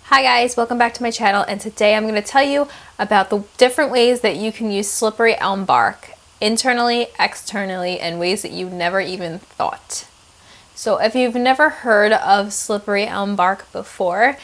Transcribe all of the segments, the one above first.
Hi guys, welcome back to my channel, and today I'm going to tell you about the different ways that you can use slippery elm bark internally, externally, and ways that you've never even thought. So if you've never heard of slippery elm bark before,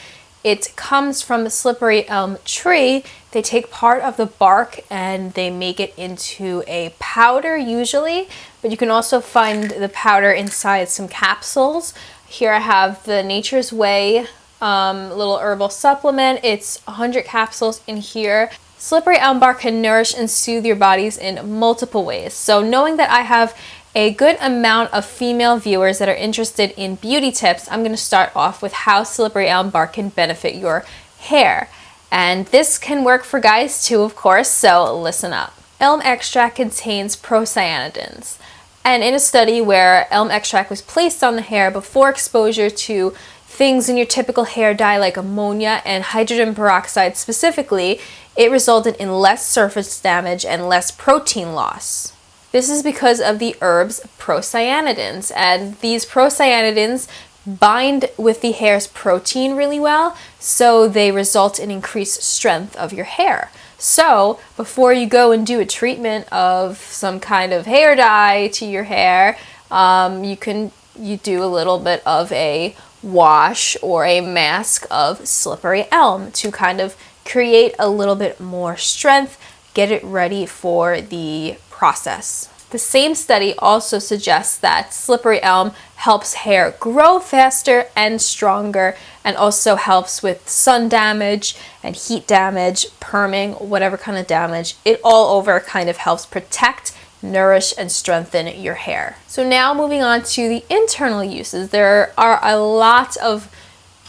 it comes from the slippery elm tree. They take part of the bark and they make it into a powder usually, but you can also find the powder inside some capsules. Here I have the Nature's Way little herbal supplement. It's 100 capsules in here. Slippery elm bark can nourish and soothe your bodies in multiple ways. So knowing that I have a good amount of female viewers that are interested in beauty tips, I'm going to start off with how slippery elm bark can benefit your hair. And this can work for guys too, of course, so listen up. Elm extract contains procyanidins. And in a study where elm extract was placed on the hair before exposure to things in your typical hair dye like ammonia and hydrogen peroxide specifically, it resulted in less surface damage and less protein loss. This is because of the herb's procyanidins, and these procyanidins bind with the hair's protein really well, so they result in increased strength of your hair. So before you go and do a treatment of some kind of hair dye to your hair, you do a little bit of a wash or a mask of slippery elm to kind of create a little bit more strength, get it ready for the process. The same study also suggests that slippery elm helps hair grow faster and stronger, and also helps with sun damage and heat damage, perming, whatever kind of damage. It all over kind of helps protect, nourish, and strengthen your hair. So now moving on to the internal uses. There are a lot of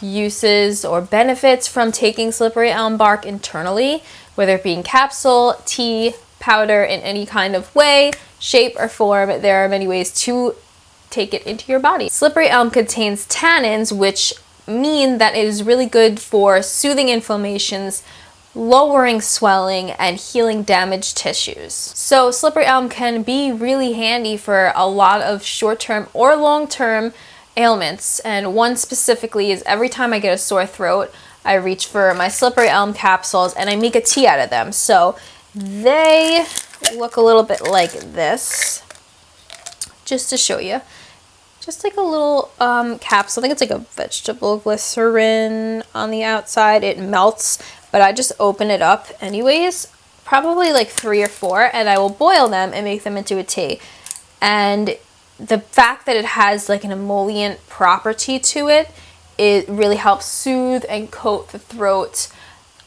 uses or benefits from taking slippery elm bark internally, whether it be in capsule, tea, powder, in any kind of way, shape, or form. There are many ways to take it into your body. Slippery elm contains tannins, which mean that it is really good for soothing inflammations, lowering swelling, and healing damaged tissues. So slippery elm can be really handy for a lot of short-term or long-term ailments, and one specifically is every time I get a sore throat, I reach for my slippery elm capsules and I make a tea out of them. So they look a little bit like this, just to show you. Just like a little capsule. I think it's like a vegetable glycerin on the outside. It melts, but I just open it up anyways, probably like 3 or 4, and I will boil them and make them into a tea. And the fact that it has like an emollient property to it, it really helps soothe and coat the throat,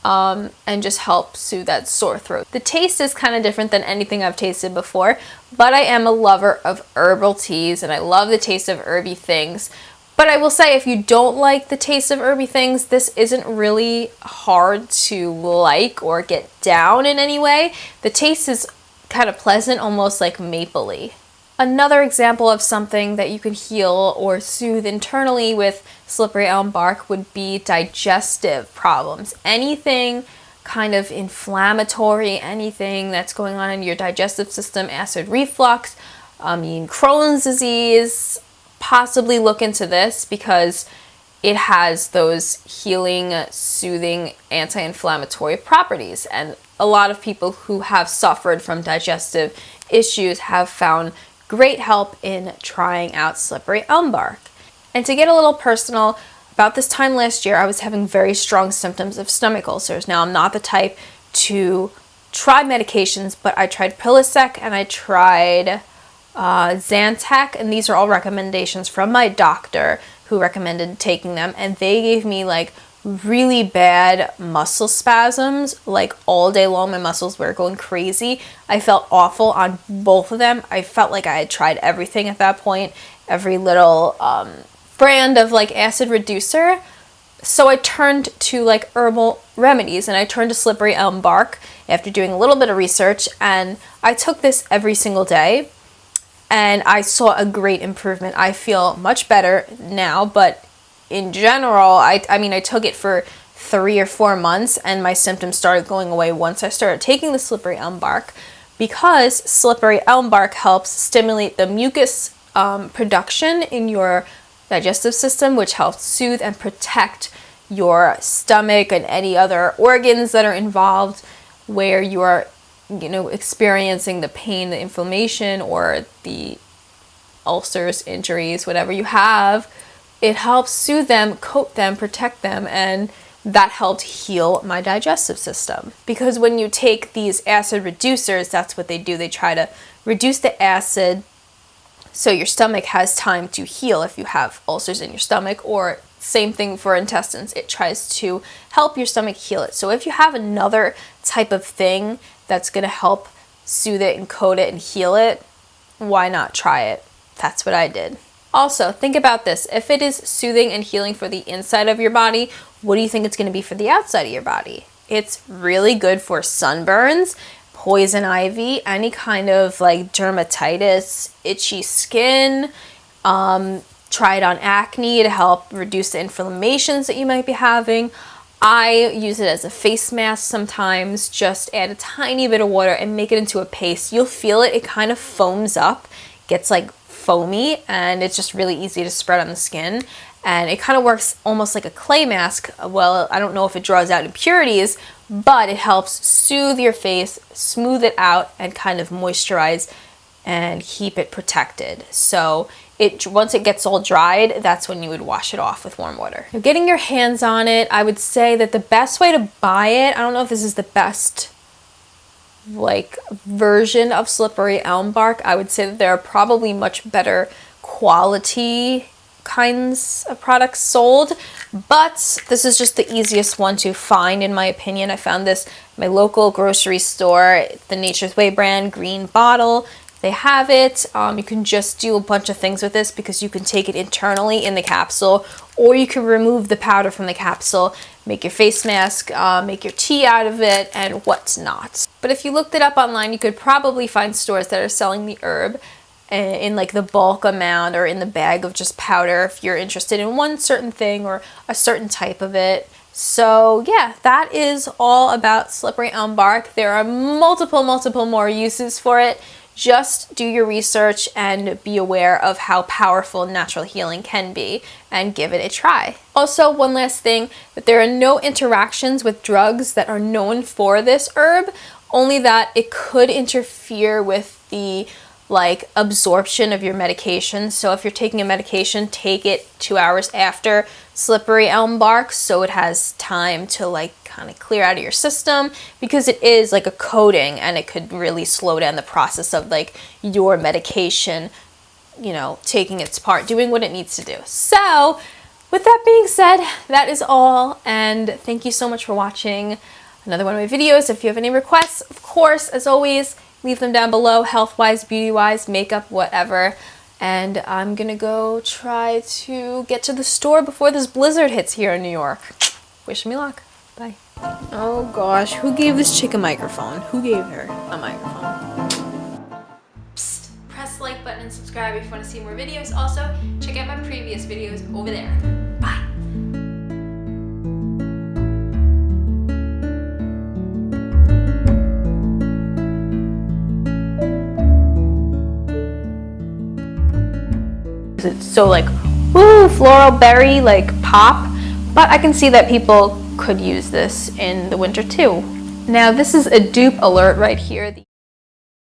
and just help soothe that sore throat. The taste is kind of different than anything I've tasted before, but I am a lover of herbal teas and I love the taste of herby things. But I will say, if you don't like the taste of herby things, this isn't really hard to like or get down in any way. The taste is kind of pleasant, almost like mapley. Another example of something that you can heal or soothe internally with slippery elm bark would be digestive problems. Anything kind of inflammatory, anything that's going on in your digestive system, acid reflux, Crohn's disease, possibly look into this because it has those healing, soothing, anti-inflammatory properties. And a lot of people who have suffered from digestive issues have found great help in trying out slippery elm bark. And to get a little personal, about this time last year, I was having very strong symptoms of stomach ulcers. Now, I'm not the type to try medications, but I tried Prilosec and I tried Zantac, and these are all recommendations from my doctor who recommended taking them, and they gave me like really bad muscle spasms, like all day long. My muscles were going crazy. I felt awful on both of them. I felt like I had tried everything at that point, every little brand of like acid reducer. So I turned to like herbal remedies, and I turned to slippery elm bark after doing a little bit of research, and I took this every single day and I saw a great improvement. I feel much better now, but in general, I took it for 3 or 4 months and my symptoms started going away once I started taking the slippery elm bark, because slippery elm bark helps stimulate the mucus production in your digestive system, which helps soothe and protect your stomach and any other organs that are involved where you are, you know, experiencing the pain, the inflammation, or the ulcers, injuries, whatever you have. It helps soothe them, coat them, protect them, and that helped heal my digestive system. Because when you take these acid reducers, that's what they do. They try to reduce the acid so your stomach has time to heal if you have ulcers in your stomach, or same thing for intestines. It tries to help your stomach heal it. So if you have another type of thing that's going to help soothe it and coat it and heal it, why not try it? That's what I did. Also, think about this. If it is soothing and healing for the inside of your body, what do you think it's going to be for the outside of your body? It's really good for sunburns, poison ivy, any kind of like dermatitis, itchy skin. Try it on acne to help reduce the inflammations that you might be having. I use it as a face mask sometimes. Just add a tiny bit of water and make it into a paste. You'll feel it. It kind of foams up, gets like foamy, and it's just really easy to spread on the skin. And it kind of works almost like a clay mask. Well, I don't know if it draws out impurities, but it helps soothe your face, smooth it out, and kind of moisturize and keep it protected. So once it gets all dried, that's when you would wash it off with warm water. Now, getting your hands on it, I would say that the best way to buy it, I don't know if this is the best like version of slippery elm bark. I would say that there are probably much better quality kinds of products sold, but this is just the easiest one to find in my opinion. I found this at my local grocery store, the Nature's Way brand, green bottle. They have it. You can just do a bunch of things with this because you can take it internally in the capsule, or you can remove the powder from the capsule, make your face mask, make your tea out of it, and what's not. But if you looked it up online, you could probably find stores that are selling the herb in like the bulk amount or in the bag of just powder if you're interested in one certain thing or a certain type of it. So yeah, that is all about slippery elm bark. There are multiple more uses for it. Just do your research and be aware of how powerful natural healing can be and give it a try. Also, one last thing, that there are no interactions with drugs that are known for this herb, only that it could interfere with the like absorption of your medication. So if you're taking a medication, take it 2 hours after slippery elm bark so it has time to like kind of clear out of your system, because it is like a coating and it could really slow down the process of like your medication, you know, taking its part, doing what it needs to do. So with that being said, that is all, and thank you so much for watching another one of my videos. If you have any requests, of course, as always, leave them down below, health-wise, beauty-wise, makeup, whatever. And I'm gonna go try to get to the store before this blizzard hits here in New York. Wish me luck. Bye. Oh gosh, who gave this chick a microphone? Who gave her a microphone? Psst, press the like button and subscribe if you want to see more videos. Also, check out my previous videos over there. Bye. It's so like, woo, floral berry, like pop, but I can see that people could use this in the winter too. Now this is a dupe alert right here.